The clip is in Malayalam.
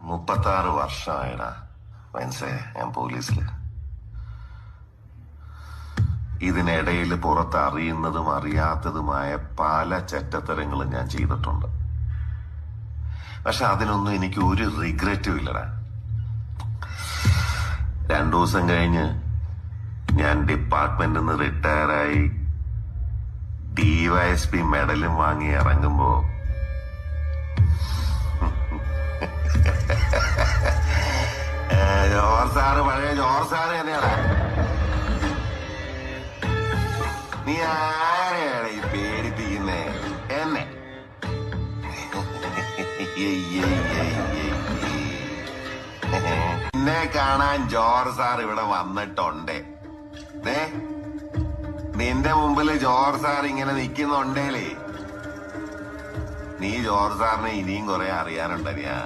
36 വർഷമായിടാ മനസ്സേ ഞാൻ പോലീസില്. ഇതിനിടയിൽ പുറത്ത് അറിയുന്നതും അറിയാത്തതുമായ പല ചെറ്റത്തരങ്ങളും ഞാൻ ചെയ്തിട്ടുണ്ട്. പക്ഷെ അതിനൊന്നും എനിക്ക് ഒരു റിഗ്രറ്റും ഇല്ലടാ. 2 ദിവസം കഴിഞ്ഞ് ഞാൻ ഡിപ്പാർട്ട്മെന്റിൽ നിന്ന് റിട്ടയറായി DYSP മെഡലും വാങ്ങി ഇറങ്ങുമ്പോ ജോർജ് സാറ് പഴയ ജോർജ് സാറ് തന്നെയാണ്. നീ ആരെയാണ് ഈ പേടിപ്പിക്കുന്നേ? എന്നെ എന്നെ കാണാൻ ജോർജ് സാർ ഇവിടെ വന്നിട്ടുണ്ടേ. നിന്റെ മുമ്പില് ജോർജ് സാർ ഇങ്ങനെ നിക്കുന്നുണ്ടേലേ, നീ ജോർജ് സാറിനെ ഇനിയും കുറെ അറിയാനുണ്ടറിയാ.